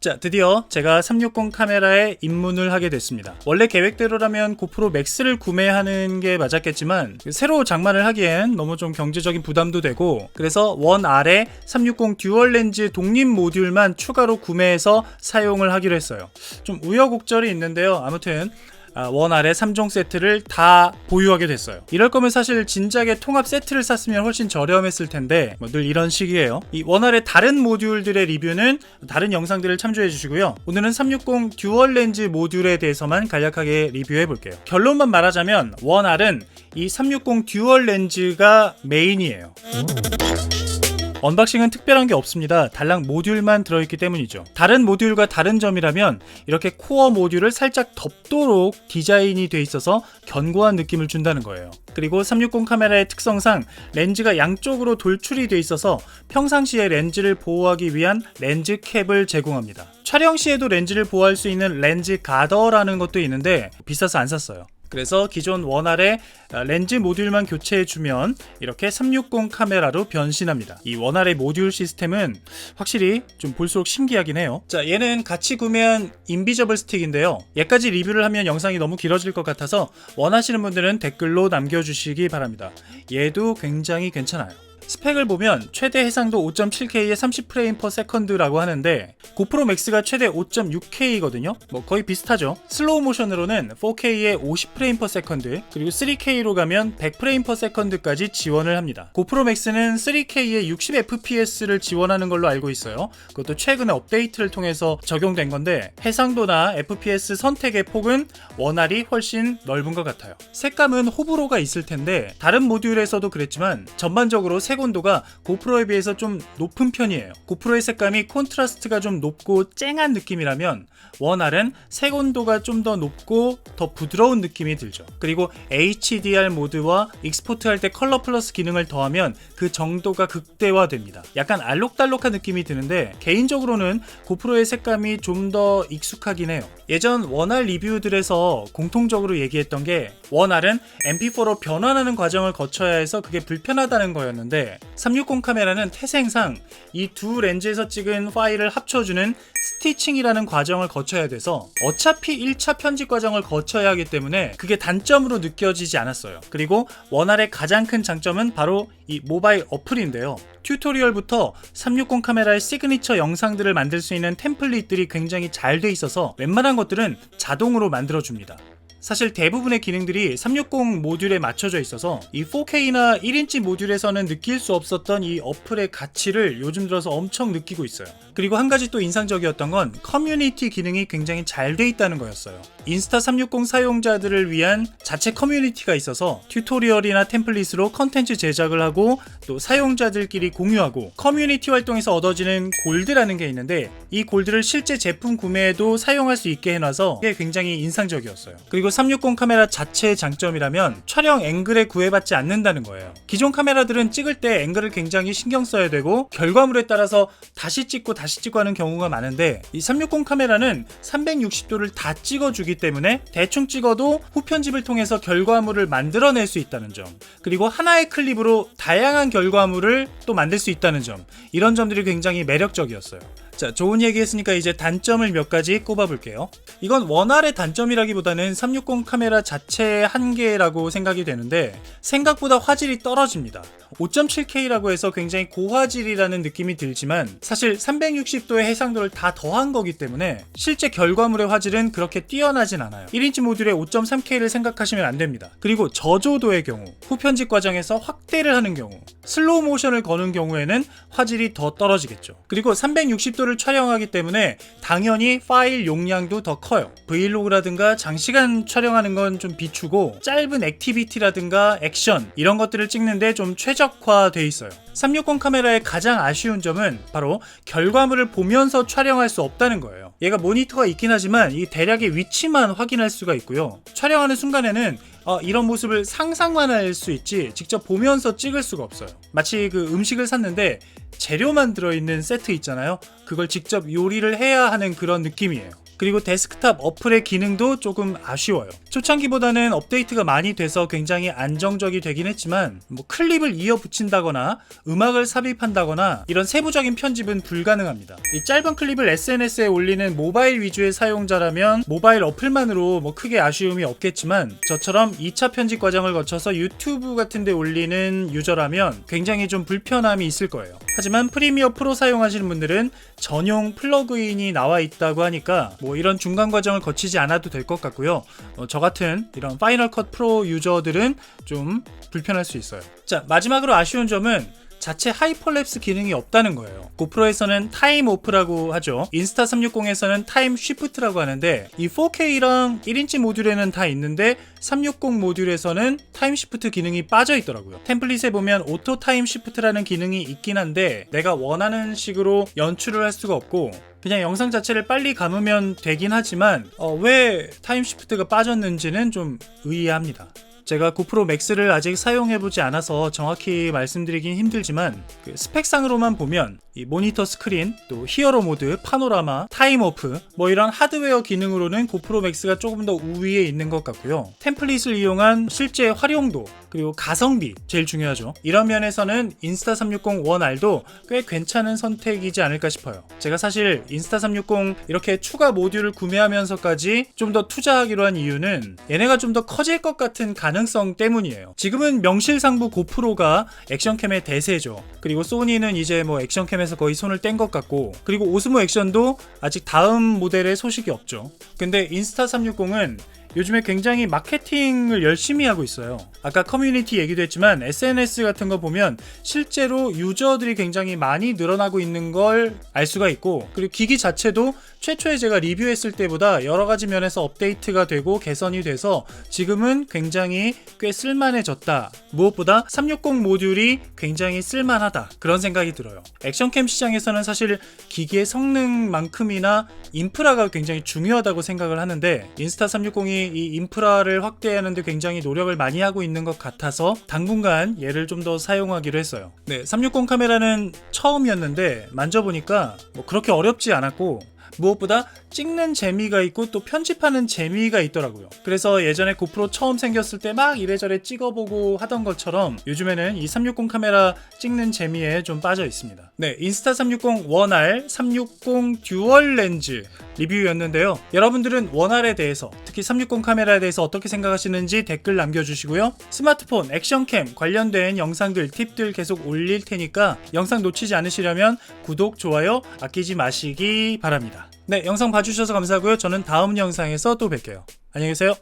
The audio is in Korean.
자, 드디어 제가 360 카메라에 입문을 하게 됐습니다. 원래 계획대로라면 고프로 맥스를 구매하는 게 맞았겠지만 새로 장만을 하기엔 너무 좀 경제적인 부담도 되고, 그래서 원 아래 360 듀얼 렌즈 독립 모듈만 추가로 구매해서 사용을 하기로 했어요. 좀 우여곡절이 있는데요. 아무튼 원 아래 3종 세트를 다 보유하게 됐어요. 이럴 거면 사실 진작에 통합 세트를 샀으면 훨씬 저렴했을 텐데 늘 이런 식이에요. 이 원 아래 다른 모듈들의 리뷰는 다른 영상들을 참조해 주시고요. 오늘은 360 듀얼 렌즈 모듈에 대해서만 간략하게 리뷰해 볼게요. 결론만 말하자면 원 R은 이 360 듀얼 렌즈가 메인이에요. 언박싱은 특별한 게 없습니다. 달랑 모듈만 들어있기 때문이죠. 다른 모듈과 다른 점이라면 이렇게 코어 모듈을 살짝 덮도록 디자인이 돼 있어서 견고한 느낌을 준다는 거예요. 그리고 360 카메라의 특성상 렌즈가 양쪽으로 돌출이 돼 있어서 평상시에 렌즈를 보호하기 위한 렌즈 캡을 제공합니다. 촬영 시에도 렌즈를 보호할 수 있는 렌즈 가더라는 것도 있는데 비싸서 안 샀어요. 그래서 기존 원 R의 렌즈 모듈만 교체해주면 이렇게 360 카메라로 변신합니다. 이 원 R의 모듈 시스템은 확실히 좀 볼수록 신기하긴 해요. 자, 얘는 같이 구매한 인비저블 스틱인데요. 얘까지 리뷰를 하면 영상이 너무 길어질 것 같아서 원하시는 분들은 댓글로 남겨주시기 바랍니다. 얘도 굉장히 괜찮아요. 스펙을 보면 최대 해상도 5.7K에 30프레임/세컨드라고 하는데 고프로 맥스가 최대 5.6K거든요. 거의 비슷하죠. 슬로우 모션으로는 4K에 50프레임/세컨드, 그리고 3K로 가면 100프레임/세컨드까지 지원을 합니다. 고프로 맥스는 3K에 60fps를 지원하는 걸로 알고 있어요. 그것도 최근에 업데이트를 통해서 적용된 건데 해상도나 FPS 선택의 폭은 원 R이 훨씬 넓은 것 같아요. 색감은 호불호가 있을 텐데 다른 모듈에서도 그랬지만 전반적으로 색온도가 고프로에 비해서 좀 높은 편이에요. 고프로의 색감이 콘트라스트가 좀 높고 쨍한 느낌이라면 원 R은 색온도가 좀 더 높고 더 부드러운 느낌이 들죠. 그리고 HDR 모드와 익스포트할 때 컬러 플러스 기능을 더하면 그 정도가 극대화됩니다. 약간 알록달록한 느낌이 드는데 개인적으로는 고프로의 색감이 좀 더 익숙하긴 해요. 예전 원 R 리뷰들에서 공통적으로 얘기했던 게 원 R은 MP4로 변환하는 과정을 거쳐야 해서 그게 불편하다는 거였는데 360 카메라는 태생상 이 두 렌즈에서 찍은 파일을 합쳐주는 스티칭이라는 과정을 거쳐야 돼서 어차피 1차 편집 과정을 거쳐야 하기 때문에 그게 단점으로 느껴지지 않았어요. 그리고 원 R의 가장 큰 장점은 바로 이 모바일 어플인데요. 튜토리얼부터 360 카메라의 시그니처 영상들을 만들 수 있는 템플릿들이 굉장히 잘 돼 있어서 웬만한 것들은 자동으로 만들어줍니다. 사실 대부분의 기능들이 360 모듈에 맞춰져 있어서 이 4K나 1인치 모듈에서는 느낄 수 없었던 이 어플의 가치를 요즘 들어서 엄청 느끼고 있어요. 그리고 한 가지 또 인상적이었던 건 커뮤니티 기능이 굉장히 잘 돼 있다는 거였어요. 인스타 360 사용자들을 위한 자체 커뮤니티가 있어서 튜토리얼이나 템플릿으로 컨텐츠 제작을 하고 또 사용자들끼리 공유하고 커뮤니티 활동에서 얻어지는 골드라는 게 있는데 이 골드를 실제 제품 구매에도 사용할 수 있게 해놔서 이게 굉장히 인상적이었어요. 그리고 360 카메라 자체의 장점이라면 촬영 앵글에 구애받지 않는다는 거예요. 기존 카메라들은 찍을 때 앵글을 굉장히 신경 써야 되고 결과물에 따라서 다시 찍고 하는 경우가 많은데 이 360 카메라는 360도를 다 찍어주기 때문에 대충 찍어도 후편집을 통해서 결과물을 만들어낼 수 있다는 점, 그리고 하나의 클립으로 다양한 결과물을 또 만들 수 있다는 점, 이런 점들이 굉장히 매력적이었어요. 자, 좋은 얘기 했으니까 이제 단점을 몇 가지 꼽아볼게요. 이건 원 R의 단점이라기보다는 360 카메라 자체의 한계라고 생각이 되는데 생각보다 화질이 떨어집니다. 5.7K라고 해서 굉장히 고화질이라는 느낌이 들지만 사실 360도의 해상도를 다 더한 거기 때문에 실제 결과물의 화질은 그렇게 뛰어나진 않아요. 1인치 모듈의 5.3K를 생각하시면 안 됩니다. 그리고 저조도의 경우, 후편집 과정에서 확대를 하는 경우, 슬로우 모션을 거는 경우에는 화질이 더 떨어지겠죠. 그리고 360도를 촬영하기 때문에 당연히 파일 용량도 더 커요. 브이로그라든가 장시간 촬영하는 건 좀 비추고 짧은 액티비티라든가 액션 이런 것들을 찍는데 좀 최적화돼 있어요. 360 카메라의 가장 아쉬운 점은 바로 결과물을 보면서 촬영할 수 없다는 거예요. 얘가 모니터가 있긴 하지만 이 대략의 위치만 확인할 수가 있고요. 촬영하는 순간에는 이런 모습을 상상만 할 수 있지 직접 보면서 찍을 수가 없어요. 마치 그 음식을 샀는데 재료만 들어있는 세트 있잖아요. 그걸 직접 요리를 해야 하는 그런 느낌이에요. 그리고 데스크탑 어플의 기능도 조금 아쉬워요. 초창기보다는 업데이트가 많이 돼서 굉장히 안정적이 되긴 했지만 뭐 클립을 이어 붙인다거나 음악을 삽입한다거나 이런 세부적인 편집은 불가능합니다. 이 짧은 클립을 SNS에 올리는 모바일 위주의 사용자라면 모바일 어플만으로 뭐 크게 아쉬움이 없겠지만 저처럼 2차 편집 과정을 거쳐서 유튜브 같은 데 올리는 유저라면 굉장히 좀 불편함이 있을 거예요. 하지만 프리미어 프로 사용하시는 분들은 전용 플러그인이 나와 있다고 하니까 뭐 이런 중간 과정을 거치지 않아도 될 것 같고요. 저 같은 이런 파이널 컷 프로 유저들은 좀 불편할 수 있어요. 자, 마지막으로 아쉬운 점은 자체 하이퍼랩스 기능이 없다는 거예요. 고프로에서는 타임 오프라고 하죠. 인스타 360에서는 타임 쉬프트라고 하는데 이 4K랑 1인치 모듈에는 다 있는데 360 모듈에서는 타임 쉬프트 기능이 빠져 있더라고요. 템플릿에 보면 오토 타임 쉬프트라는 기능이 있긴 한데 내가 원하는 식으로 연출을 할 수가 없고 그냥 영상 자체를 빨리 감으면 되긴 하지만 왜 타임 쉬프트가 빠졌는지는 좀 의아합니다. 제가 고프로 맥스를 아직 사용해보지 않아서 정확히 말씀드리긴 힘들지만 그 스펙상으로만 보면 이 모니터 스크린, 또 히어로 모드, 파노라마, 타임 오프 뭐 이런 하드웨어 기능으로는 고프로 맥스가 조금 더 우위에 있는 것 같고요. 템플릿을 이용한 실제 활용도 그리고 가성비 제일 중요하죠. 이런 면에서는 인스타 360 원 R도 꽤 괜찮은 선택이지 않을까 싶어요. 제가 사실 인스타 360 이렇게 추가 모듈을 구매하면서까지 좀 더 투자하기로 한 이유는 얘네가 좀 더 커질 것 같은 가능성 때문이에요. 지금은 명실상부 고프로가 액션캠의 대세죠. 그리고 소니는 이제 뭐 액션캠에서 거의 손을 뗀 것 같고 그리고 오스모 액션도 아직 다음 모델의 소식이 없죠. 근데 인스타 360은 요즘에 굉장히 마케팅을 열심히 하고 있어요. 아까 커뮤니티 얘기도 했지만 SNS 같은 거 보면 실제로 유저들이 굉장히 많이 늘어나고 있는 걸 알 수가 있고 그리고 기기 자체도 최초에 제가 리뷰했을 때보다 여러 가지 면에서 업데이트가 되고 개선이 돼서 지금은 굉장히 꽤 쓸만해졌다. 무엇보다 360 모듈이 굉장히 쓸만하다. 그런 생각이 들어요. 액션캠 시장에서는 사실 기기의 성능만큼이나 인프라가 굉장히 중요하다고 생각을 하는데 인스타 360이 이 인프라를 확대하는 데 굉장히 노력을 많이 하고 있는 것 같아서 당분간 얘를 좀 더 사용하기로 했어요. 네, 360 카메라는 처음이었는데 만져보니까 뭐 그렇게 어렵지 않았고 무엇보다 찍는 재미가 있고 또 편집하는 재미가 있더라고요. 그래서 예전에 고프로 처음 생겼을 때 막 이래저래 찍어보고 하던 것처럼 요즘에는 이 360 카메라 찍는 재미에 좀 빠져 있습니다. 네, 인스타 360 원 R, 360 듀얼 렌즈 리뷰였는데요. 여러분들은 원 R에 대해서 특히 360 카메라에 대해서 어떻게 생각하시는지 댓글 남겨주시고요. 스마트폰 액션캠 관련된 영상들 팁들 계속 올릴 테니까 영상 놓치지 않으시려면 구독, 좋아요 아끼지 마시기 바랍니다. 네, 영상 봐주셔서 감사하고요. 저는 다음 영상에서 또 뵐게요. 안녕히 계세요.